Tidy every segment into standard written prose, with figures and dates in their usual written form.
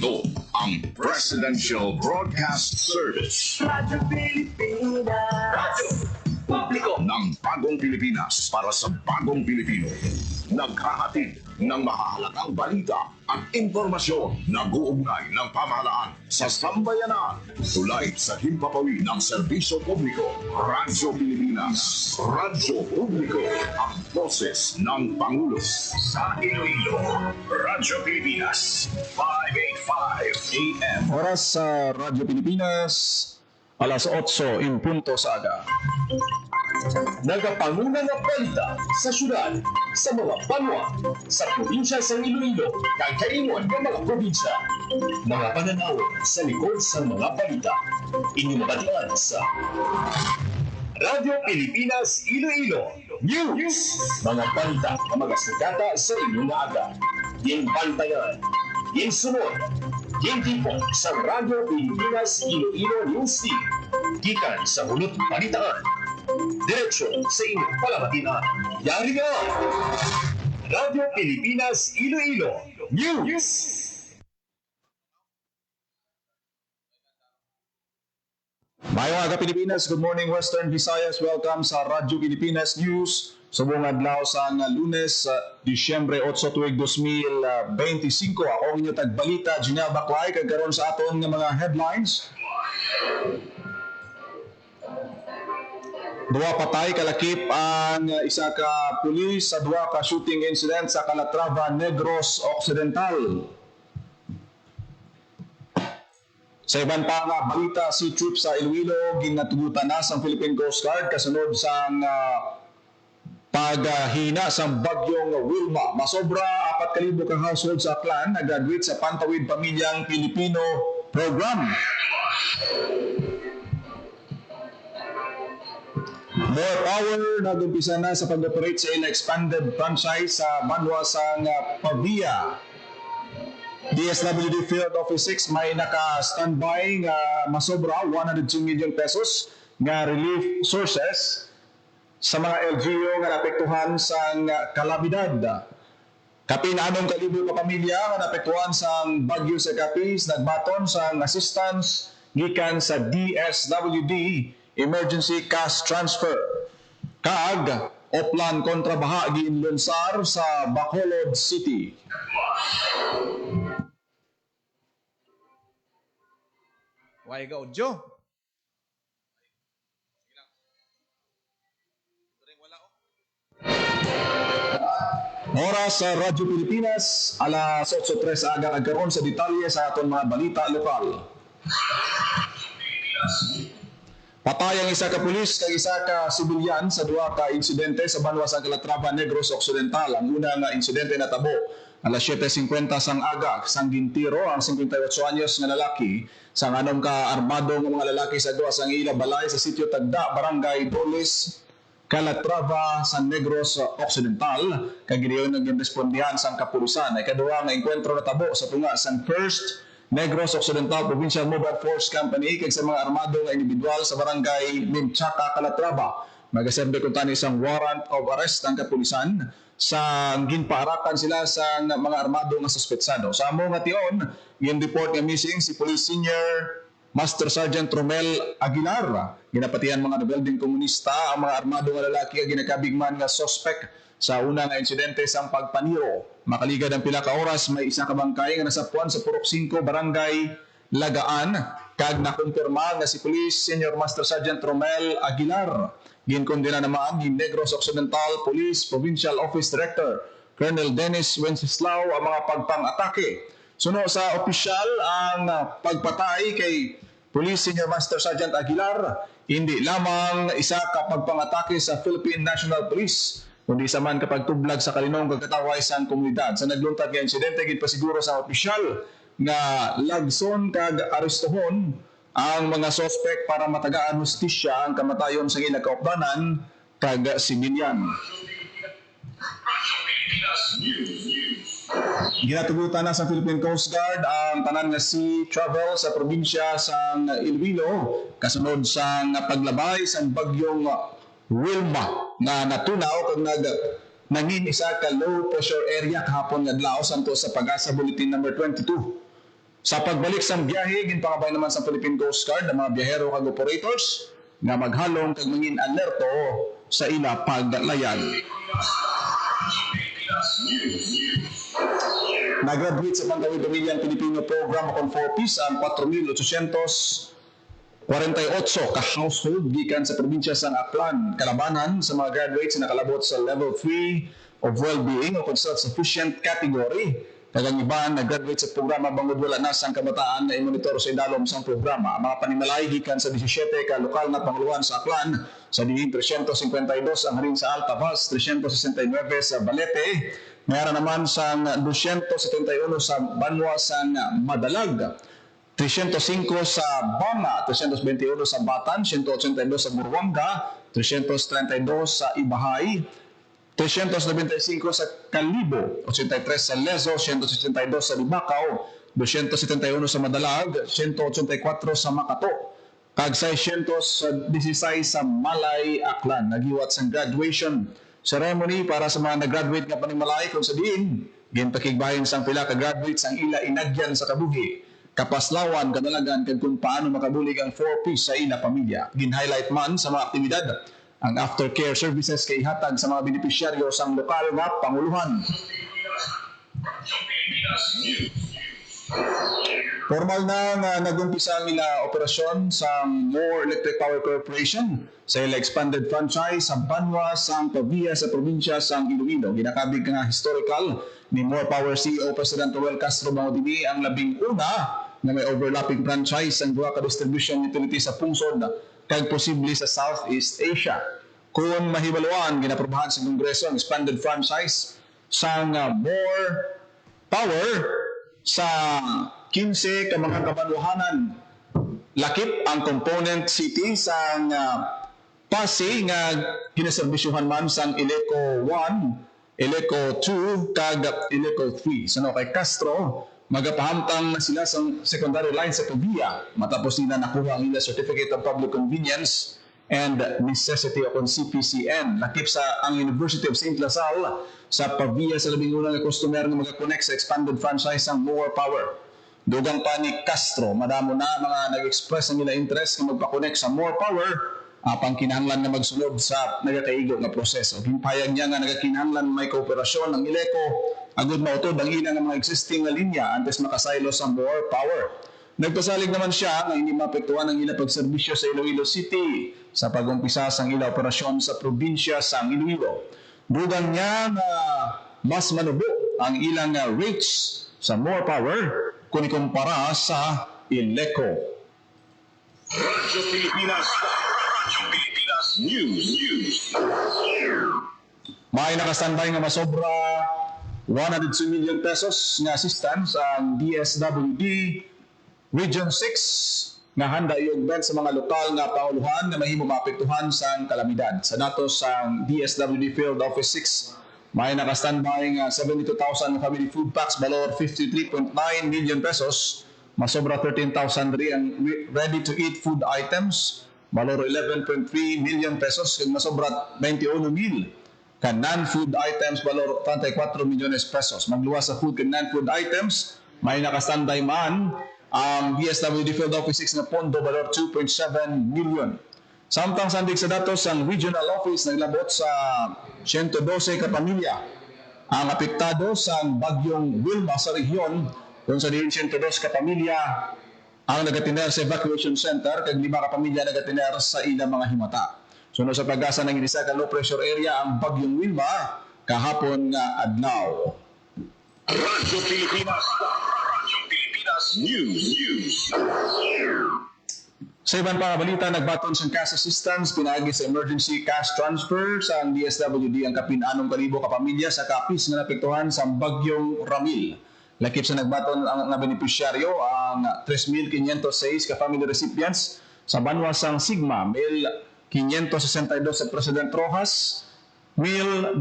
Ito ang Presidential Broadcast Service. Radyo Pilipinas. Radyo Publiko ng Bagong Pilipinas para sa Bagong Pilipino. Naghahatid ng mahahalagang balita at impormasyon na guugnay ng pamahalaan sa sambayanan. Tulay sa himpapawid ng serbisyo publiko. Radyo Pilipinas. Radyo Publiko. Ang boses ng Pangulo. Sa Iloilo, Radyo Pilipinas. 585 AM. Oras sa Radyo Pilipinas, alas 8 in punto sa aga. Nagapanguna nga balita sa syudad, sa mga banwa, sa probinsya sa Iloilo, kag kaingon ng mga probinsya. Mga pananaw sa likod sa mga balita. Inyong mabatian sa Radyo Pilipinas Iloilo News. Mga balita na magasugata sa inyong aga. Yung bantayan, yung sunod, yung tipo sa Radyo Pilipinas Iloilo News Team. Gikan sa hulot balitaan. Diretsyon sa inyong palabatian. Yari nga! Radyo Pilipinas Iloilo News. Mayong aga Pilipinas, good morning Western Visayas. Welcome sa Radyo Pilipinas News. Subong adlaw sa Lunes, Disyembre 8 tuig 2025. Ako ang inyong tagbalita, Janelle Baclay, kagkaroon sa aton ng mga headlines. Duwa patay kalakip ang isa ka pulis sa duwa ka shooting incident sa Calatrava, Negros Occidental. Sa ibang pa nga balita, si troops sa Iloilo ginatugutan na sa Philippine Coast Guard kasunod sa paghina sa bagyong Wilma. Masobra 4,000 ka household sa Aklan nag-graduate sa Pantawid Pamilyang Pilipino Program. More Power nag-umpisa na sa pag-operate sa ilang expanded franchise sa Banwa sa Pavia. DSWD Field Office 6 may naka-standby nga masobra 102 million pesos nga relief sources sa mga LGU nga napektuhan sa kalamidad. Kapin anong kalibo ka pamilya nga napektuhan sa bagyo sa Capiz nagbaton sa assistance gikan sa DSWD Emergency Cash Transfer. Kaag Oplan kontra baha giinlunsar sa Bacolod City. Why go, Joe? Oras sa Radyo Pilipinas, alas 8:03 aga nagkaroon sa detalye sa aton mga balita lokal. Patay ang isa ka pulis kag isa ka sibilyan sa duha ka insidente sa Banwa sa Calatrava, Negros Occidental. Ang una nga insidente natabo alas 7:50 sang aga sang gintiro ang 58 anyos nga lalaki sa anom ka armado nga mga lalaki sa duha sang ila balay sa sitio Tagda, Barangay Doles, Calatrava, San Negros Occidental. Kag gidiyon nagrespondihan sang kapulisan. Ay kaduha nga engkwentro natabo sa tunga sang First Negros Occidental Provincial Mobile Force Company kag sa mga armado nga individual sa barangay Limchaka, Calatrava. Magaserbe kung tani isang warrant of arrest ang kapulisan sa ginpaarakan sila sa mga armado nga suspetsado. Sa amo nga tion, gin-report nga missing si Police Senior Master Sergeant Romel Aguilar. Ginapatihan mga nabelding komunista ang mga armado nga lalaki nga ginakabigman nga suspect sa una nga insidente sang pagpaniro. Makaligad ang pila ka oras, may isa ka bangkay nga nasapuan sa Purok 5, Barangay Lagaan. Kag nakumpirma nga si Police Senior Master Sergeant Romel Aguilar. Ginkondena naman ni Negros Occidental Police Provincial Office Director Colonel Dennis Wenceslao ang mga pagpang-atake. Suno sa opisyal ang pagpatay kay Police Senior Master Sergeant Aguilar, hindi lamang isa ka pagpang-atake sa Philippine National Police, kundi sa man kapag tublag sa kalinong kagkataway sa komunidad. Sa nagluntad nga insidente, gidpasiguro sa opisyal nga lagson kag arestohon ang mga suspect para matagaan hustisya ang kamatayon sa ilang kaupdanan kag sibilyan. Ginatugutan na sa Philippine Coast Guard ang tanan nga sea travel sa probinsya sa Iloilo kasunod sa paglabay sa bagyong Wilma na natunaw kag nangin isa ka low pressure area kahapon nga adlaw santo sa Pag-asa Bulletin number 22. Sa pagbalik sa biyahe, ginpangabay naman sa Philippine Coast Guard ang mga biyahero kag operators nga maghalong kag mangin alerto sa ila paglayag. Nag-graduate sa Pantawid Pamilyang Pilipino Program upon 4 Peace ang 4,848 ka household gikan sa probinsya sa Aklan. Kalabanan sa mga graduates na nakalabot sa level 3 of well-being o self-sufficient category. Kagang iban nag-graduate sa programa bangod wala na sang kabataan na imonitor sa idalom sang programa. Mga panimalay gikan sa 17 ka lokal na panguluhan sa Aklan, sa diin 352 ang harin sa Altavas, 369 sa Balete, mayroon naman sang 271 sa Banwa sang Madalag, 305 sa Banga, 321 sa Batan, 182 sa Buruanga, 332 sa Ibahay, 395 sa Kalibo, 83 sa Lezo, 162 sa Libacao, 271 sa Madalag, 184 sa Makato, kag 616 sa Malay, Aklan. Nagiwat sa graduation ceremony para sa mga nag-graduate nga panimalay kung sa diin, ginpakigbahin sang pila ka graduates ang ila inagyan sa kabuhi, kapaslawan, kadalagan, kag kung paano makabulig ang 4Ps sa ila pamilya. Gin-highlight man sa mga aktibidad ang aftercare services kay hatag sa mga benepisyaryo sang lokal nga panguluhan. Formal na nga nag-umpisa ang ila operasyon sa More Electric Power Corporation sa ila expanded franchise sa Banwa sang Pavia sa probinsya sang Iloilo. Ginakabig nga historical ni More Power CEO President Joel Castro Bangudini ang labing una na may overlapping franchise ang duha ka distribution utility sa pungsod kag posible sa Southeast Asia. Kung mahibaluan, ginaprobahan sa Kongreso ang expanded franchise sang More Power sa 15 ka mga kabanwahanan. Lakip ang component city sang Pasig nga ginaserbisyuhan man sang Ileco 1, Ileco 2 kag Ileco 3. Sa kay Castro, magapahamtang na sila sa secondary line sa Pavia matapos nila nakuha ang ila Certificate of Public Convenience and Necessity o CPCN. Nakip sa ang University of St. Lasal sa Pavia sa labing unang customer nga mag-connect sa expanded franchise ang More Power. Dugang pa ni Castro, madamo na mga nag-express ang nila interest nga magpa-connect sa More Power apang kinahanglan na magsulod sa nagakaigo nga proseso. Gimpayag niya nga nagakinahanglan may kooperasyon ng Ileco agud mautod ang ilang mga existing nga linya antes makasaylo sa More Power. Nagpasalig naman siya nga hindi maapektuhan ang ilang pagserbisyo sa Iloilo City sa pag-umpisa sang ilang operasyon sa probinsya sang Iloilo. Dugang niya na mas manubo ang ilang rates sa More Power kung ikumpara sa Ileco. Radyo Pilipinas News. May nakastandby nga masobra 102 million pesos nga assistance ang DSWD Region 6 nga handa i-augment sa mga lokal nga panguluhan nga mahimo maapektuhan sa kalamidad. Sa datos sa DSWD Field Office 6, may nakastandby nga 72,000 family food packs balor 53.9 million pesos. Masobra 13,000 ri ang ready-to-eat food items balor 11.3 million pesos kag masobra 21,000 ka non-food items balor 34 milyones pesos. Magluwas sa food kag non-food items, may nakastandby man ang DSWD Field Office 6 na pondo balor 2.7 million. Samtang sandig sa datos ang regional office naglabot sa 112 ka pamilya ang apektado sa bagyong Wilma sa rehiyon kung sa diin 102 ka pamilya ang nagatiner sa evacuation center kag 5 ka pamilya nagatiner sa ilang mga himata. Sunod sa pag-asa ng isa ka low pressure area ang bagyong Wilma kahapon nga adlaw. Radyo Pilipinas News. Sa ibang pa balita, nagbaton sa cash assistance pinaagi sa emergency cash transfer sa ang DSWD ang kapin-anong kalibo ka pamilya sa kapis nga napektuhan sa bagyong Ramil. Lakip sa nagbaton ang benepisyaryo ang 3,506 ka family recipients sa Banwa sang Sigma, 1,562 sa President Rojas, 1,230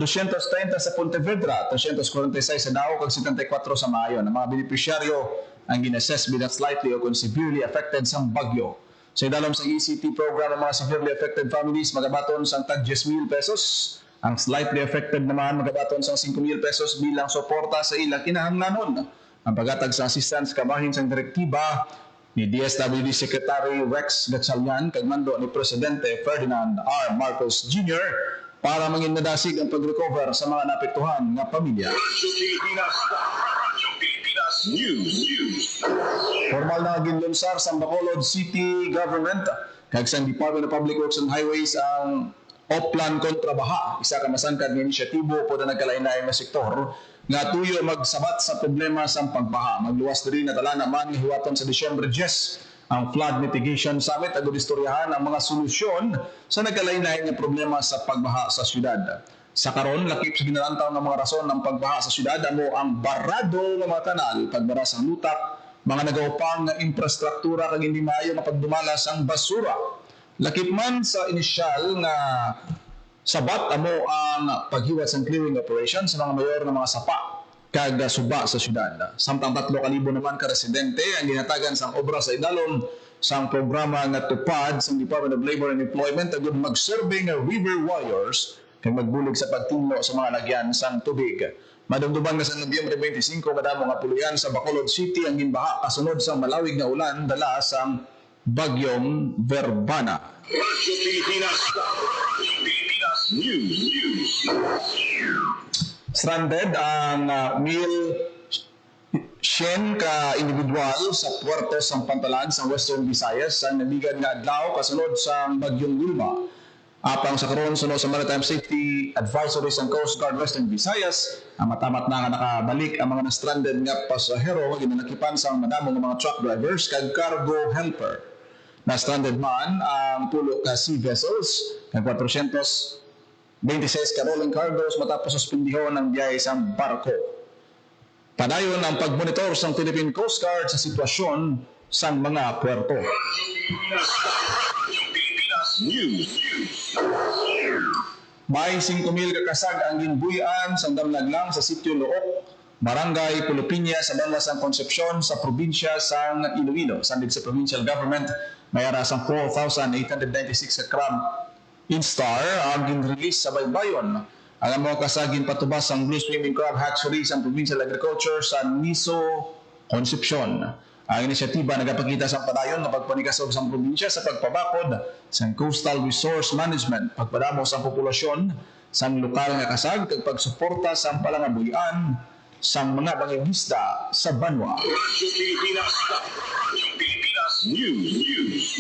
sa Pontevedra, 346 sa Dao, kag 74 sa Mayon. Ang mga benepisyaryo ang ginassess bilang slightly o kung severely affected sa bagyo. Sa idalom sa ECT program ng mga severely affected families, magabaton sa tag 10,000 pesos. Ang slightly affected naman, magabaton sa 5,000 pesos bilang suporta sa ilang kinahanglanon. ang paghatag sa assistance kabahin sa direktiba ni DSWD Secretary Rex Gatchalian kag mando ni Presidente Ferdinand R. Marcos Jr. para manginadasig ang pag-recover sa mga napektuhan nga pamilya. Radyo Pilipinas News. Formal na ginlunsar sa Bacolod City Government kag sa Department of Public Works and Highways ang Oplan kontra baha, isa ka masangkad nga inisyatibo po na nagkalain-lain na sektor nga tuyo magsabat sa problema sa pagbaha. Magluwas diri na tala naman hiwaton sa Disyembre 10 ang Flood Mitigation Summit agud istoryahan ang mga solusyon sa nagkalain-lain nga problema sa pagbaha sa syudad. Sa karon lakip sa ginalantaw nga mga rason ng pagbaha sa syudad amo ang barado nga mga kanal, pagbara sa lutak, mga nagaupang nga infrastruktura kag hindi maayo nga pagdumalas ang basura. Lakip man sa inisyal nga sabat amo ang paghiwat sa clearing operation sa mga mayor ng mga sapa kag suba sa syudad. Samtang 3,000 naman ka residente ang ginatagan sang obra sa idalom sang programa nga tupad sa Department of Labor and Employment agud mag-survey nga river warriors kag magbulig sa pagtinlo sa mga lagyan sang tubig. Madumduman nga sa Nobyembre 25 madamo nga puluyan sa Bacolod City ang ginbaha kasunod sa malawig nga ulan dala sang Bagyong Verbana. Radyo Pilipinas News. Stranded ang 1,000 ka individual sa Puerto Sampantalan sa Western Visayas sa nabigad nga adlaw kasunod sa Bagyong Wilma. Apang sa karon sunod sa Maritime Safety Advisory sa Coast Guard Western Visayas, ang matamat na nga nakabalik ang mga na-stranded nga pasahero nga ginanakipan sa madamong mga truck drivers kag cargo helper. Na-stranded man ang pulo ka sea vessels kag 426 ka rolling cargos matapos suspendihon ang biyahe sa barko. Padayon ang pagmonitor sa Philippine Coast Guard sa sitwasyon sa mga puerto. News. May 5,000 kakasag ang ginbuyan sa damnaglang sa Sitio Look, Barangay Pulupinya sa Banwasang Concepcion sa probinsya sa Iloilo. Sandig sa provincial government, may arasang 4,896 ka crab instar ang ginrelease sa baybayon. Ang mga kasagin patubas ang Blue Swimming Crab Hatchery sa Provincial Agriculture sa Niso, Concepcion. Ang inisyatiba nagapakita sa padayon na pagpanikasog sa probinsya sa pagpabakod sa coastal resource management, pagpadamo sa populasyon sa lokal nga kasag kag pagsuporta sa palangabuhian sa mga mangingisda sa banwa. Radyo Pilipinas News.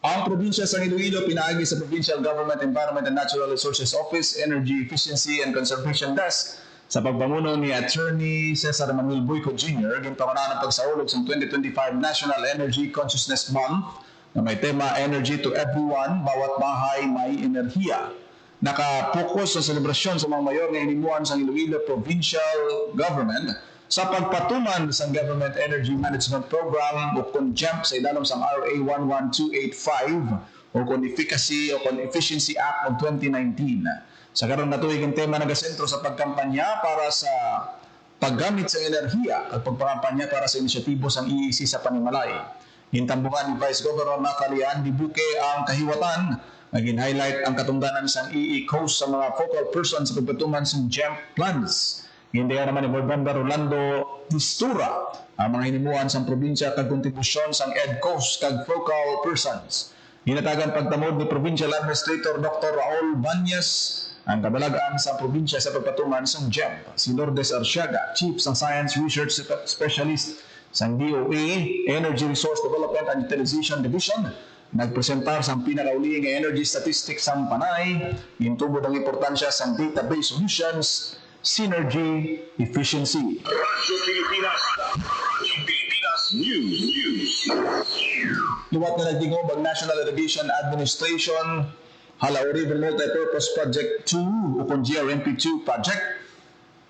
Ang probinsya sa Iloilo pinaagi sa Provincial Government Environment and Natural Resources Office Energy Efficiency and Conservation Desk sa pagpamuno ni Attorney Cesar Manuel Boyco Jr. ginpanguna ng pagsaulog sa 2025 National Energy Consciousness Month na may tema Energy to Everyone, bawat bahay may enerhiya. Nakapokus sa selebrasyon sa mga mayor na hinimuan sa Iloilo Provincial Government sa pagpatuman sa Government Energy Management Program o CONGEMP sa idalom sa RA 11285 o Efficiency Act of 2019. Sa karon natuig ang tema nagasentro sa pagkampanya para sa paggamit sa enerhiya at pagpakampanya para sa inisyatibo sa EEC sa Panimalay. Hintambungan ni Vice Governor Natalie Andy Buque ang kahiwatan naging-highlight ang katungdanan sa EE Coast sa mga focal persons sa pagpatuman sa GEMP plans. Hindi naman ni Board Member Rolando Distura ang mga hinimuan sa probinsya kag kontribusyon sa EDCOS kag focal persons. Hinatagan pagtamod ni Provincial Administrator Dr. Raul Banyas ang kabalagaan sa probinsya sa pagpatuman sa GEMP. Si Lourdes Arciaga, Chief sa Science Research Specialist sa DOE Energy Resource Development and Utilization Division, nagpresentar sa pinakauli nga energy statistics sa Panay, intubod ang importansya sa database solutions, synergy, efficiency. Radyo Pilipinas News. Luwat na nagdingob ang National Irrigation Administration Halao River Multipurpose Project 2 o kung GRMP2 project,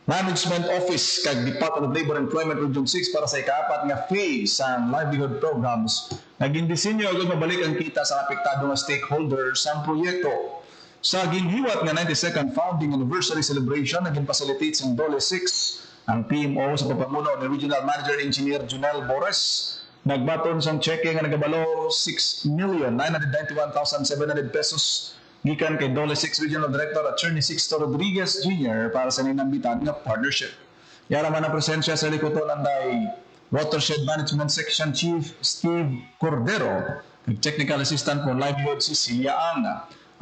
Management Office kag Department of Labor and Employment Region 6 para sa ikaapat nga phase sa livelihood programs. Naging disenyo agad mabalik ang kita sa apektado nga stakeholders sa proyekto. Sa ginhiwat nga 92nd founding anniversary celebration, naging facilitate sa Dole 6 ang PMO sa papamuno ni Regional Manager Engineer Junel Bores. Nagbaton sang cheque nga nagabalo 6,991,700 pesos gikan kay Dole 6 Regional Director Attorney Sixto Rodriguez Jr. para sa ninambitan nga partnership. Yaraman ang presensya sa likoton ng Watershed Management Section Chief Steve Cordero, Technical Assistant po Livelihood Cecilia Ang.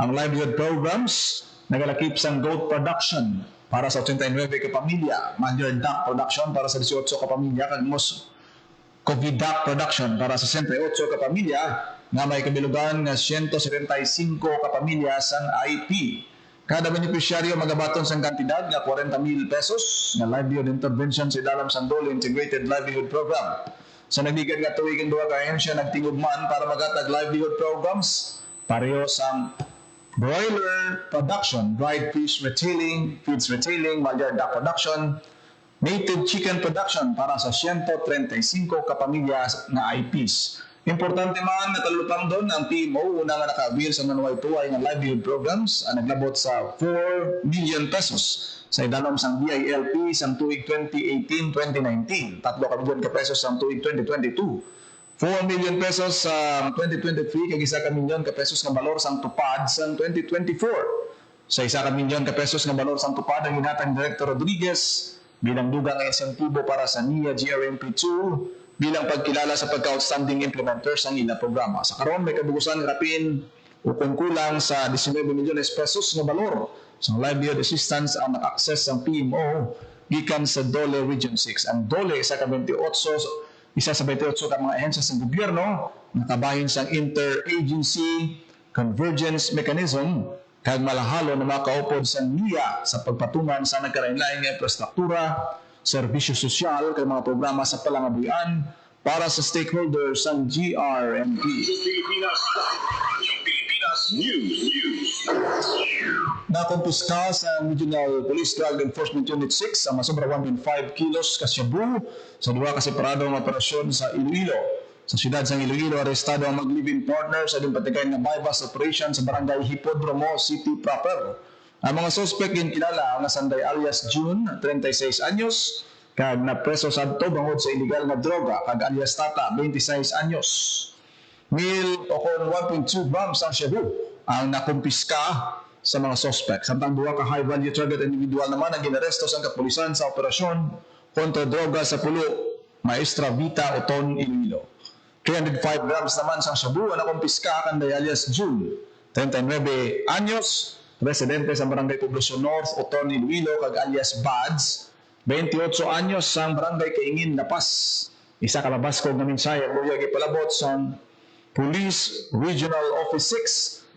Ang livelihood programs nagalakip sa goat production para sa 89 ka pamilya, Manure Duck production para sa 18 ka pamilya, kag COVID duck production para sa 68 ka pamilya nga may kabilugan nga 175 ka pamilya sang IP. Kada beneficiaryo magabaton sang kantidad nga 40,000 pesos nga livelihood intervention sa dalam sang Dole Integrated Livelihood Program. Sa nagdigad nga tuwigin duha ka ahensya nagtingugman para magatag livelihood programs pareho sang broiler production, dried fish retailing, feeds retailing, Manure duck production, native chicken production para sa 135 ka pamilya nga IPs. Importante man na talupang doon ang PMO una nga nakabil sa nanuway-tuway ng livelihood programs ang naglabot sa 4 million pesos sa idalom sang BILP sang tuig 2018-2019, 3 ka milyon ka pesos sang tuig 2022, 4 million pesos sa 2023 kag 1 ka milyon ka pesos nga balor sang tupad sang 2024. Sa 1 ka milyon ka pesos nga balor sang tupad ang hinatang Director Rodriguez bilang dugang insentibo para sa NIA GRMP2 bilang pagkilala sa pagka-outstanding implementers ang ila programa. Sa karon may kabugusan rapin o kung kulang sa 19 milyones pesos nga balor sa livelihood assistance ang naka-access ang PMO gikan sa Dole Region 6. Ang Dole isa sa 28 ka mga ahensya sa gobyerno nakabahin sang interagency convergence mechanism kag malahalo na makaupod sa NIA sa pagpatungan sa nagkarainlaing nga infrastruktura, serbisyo sosyal kag mga programa sa palangabuyan para sa stakeholders sa GRMP. Nakumpiska sa Regional Police Drug Enforcement Unit 6 ang masobra 1.5 kilos ka shabu sa duha ka separadong operasyon sa Iloilo. Sa siyudad sa Iloilo, arestado ang mag-live-in partner sa dimpatikay na bypass operation sa barangay Hipodromo City proper. Ang mga suspect ginkilala ang Sanday alias June, 36 anyos, kag napreso sa adto bangod sa illegal na droga, kag alias Tata, 26 anyos. Mil o kon 1.2 grams ang shabu ang nakumpiska sa mga suspect. Samtang duha ka high-value target individual naman ang ginaresto sa kapulisan sa operasyon kontra droga sa Pulo, Maestra Vita Oton, Iloilo. 305 grams naman sa shabu ang nakumpiska kanday alias June, 39 anyos, residente sa Barangay Poblacion North, Oton, Iloilo, kag alias Bads, 28 anyos sa Barangay Kaingin, Lapas. Isa ka mabaskog na mensahe ang buya gipalabot sa Police Regional Office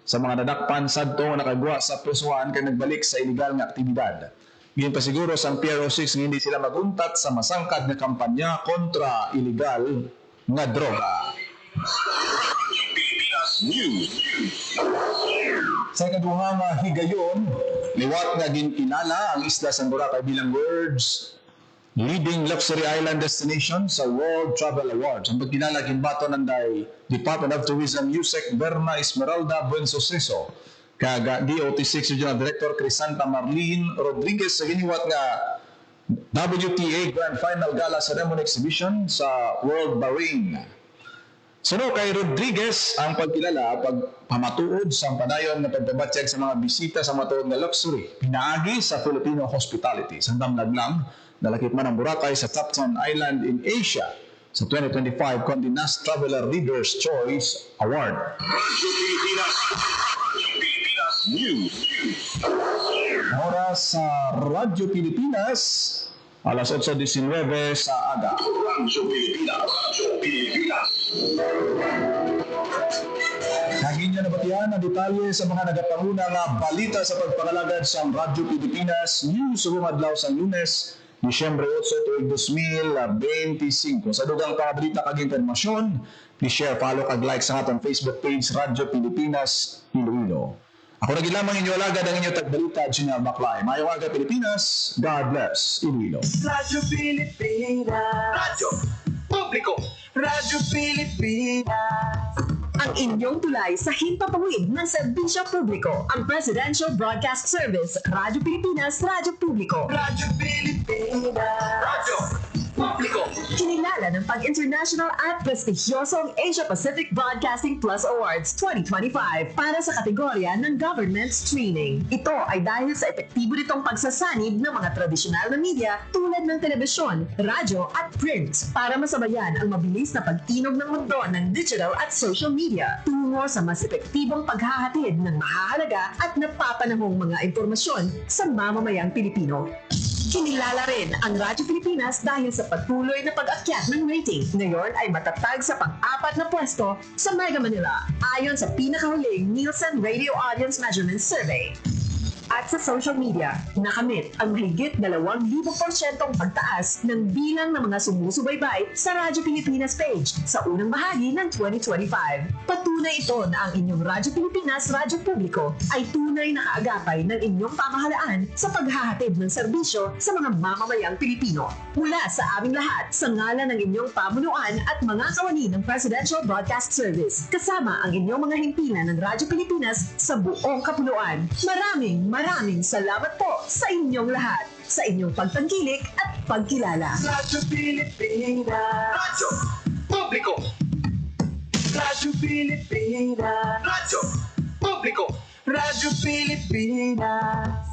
6 sa mga nadakpan sadto nga nakagwa sa presuhan kay nagbalik sa iligal nga aktibidad. Giyon pa siguro sa PRO 6 nga hindi sila maguntat sa masangkad nga kampanya kontra iligal nga droga. Sa ikaduha nga higayon, liwat nga ginkinala ang isla sa Boracay bilang world's leading luxury island destination sa World Travel Awards. Ang pagkilala ginbato ng Department of Tourism USEC Berna Esmeralda Buensoseso kag DOT6 Regional Director Crisanta Marlene Rodriguez sa giniwat nga WTA Grand Final Gala Ceremony Exhibition sa World Bahrain. Suno kay Rodriguez ang pagkilala pagpamatuod sa padayon na pagpabatyag sa mga bisita sa matuod nga luxury pinaagi sa Filipino hospitality. Samtang naglang nalakip man ang Boracay sa top 10 island in Asia sa 2025 Condé Nast Traveler Leaders Choice Award. Oras sa Radyo Pilipinas, alas 8:19 sa aga. Naging na nabatihan ang detalye sa mga nagapanguna nga balita sa pagpangalagad sa Radyo Pilipinas News sa adlaw sa Lunes, Disyembre 8, tuig 2025. Sa dugang pangabalita kag impormasyon, please share, follow kag like sa atong Facebook page Radyo Pilipinas Iloilo. Ako na lamang inyo alagad ang inyo tagbalita, Gina Baclay. Mayong aga Pilipinas, God bless Iloilo. Radyo Pilipinas. Radyo Publiko. Radyo Pilipinas. Ang inyong tulay sa himpapawid ng serbisyo publiko, ang Presidential Broadcast Service, Radyo Pilipinas, Radyo Publiko. Radyo Pilipinas. Radyo Publiko. Kinilala ng pag-international at prestigyosong Asia Pacific Broadcasting Plus Awards 2025 para sa kategorya ng government streaming. Ito ay dahil sa epektibo nitong pagsasanib ng mga tradisyonal na media tulad ng telebisyon, radyo at print para masabayan ang mabilis na pag-inog ng mundo ng digital at social media tungo sa mas epektibong paghahatid ng mahahalaga at napapanahong mga impormasyon sa mamamayang Pilipino. Kinilala rin ang Radyo Pilipinas dahil sa patuloy na pag-akyat ng rating. Ngayon ay matatag sa pang-apat na pwesto sa Mega Manila ayon sa pinakahuling Nielsen Radio Audience Measurement Survey. At sa social media, nakamit ang mahigit 2,000% pagtaas ng bilang ng mga sumusubaybay sa Radyo Pilipinas page sa unang bahagi ng 2025. Patunay ito na ang inyong Radyo Pilipinas Radyo Publiko ay tunay na kaagapay ng inyong pamahalaan sa paghahatid ng serbisyo sa mga mamamayang Pilipino. Mula sa aming lahat, sa ngalan ng inyong pamunuan at mga kawani ng Presidential Broadcast Service, kasama ang inyong mga himpilan ng Radyo Pilipinas sa buong kapuluan. Maraming salamat po sa inyong lahat, sa inyong pagtangkilik at pagkilala. Radyo Pilipinas. Radyo Publiko! Radyo Pilipinas. Radyo Publiko! Radyo Pilipinas.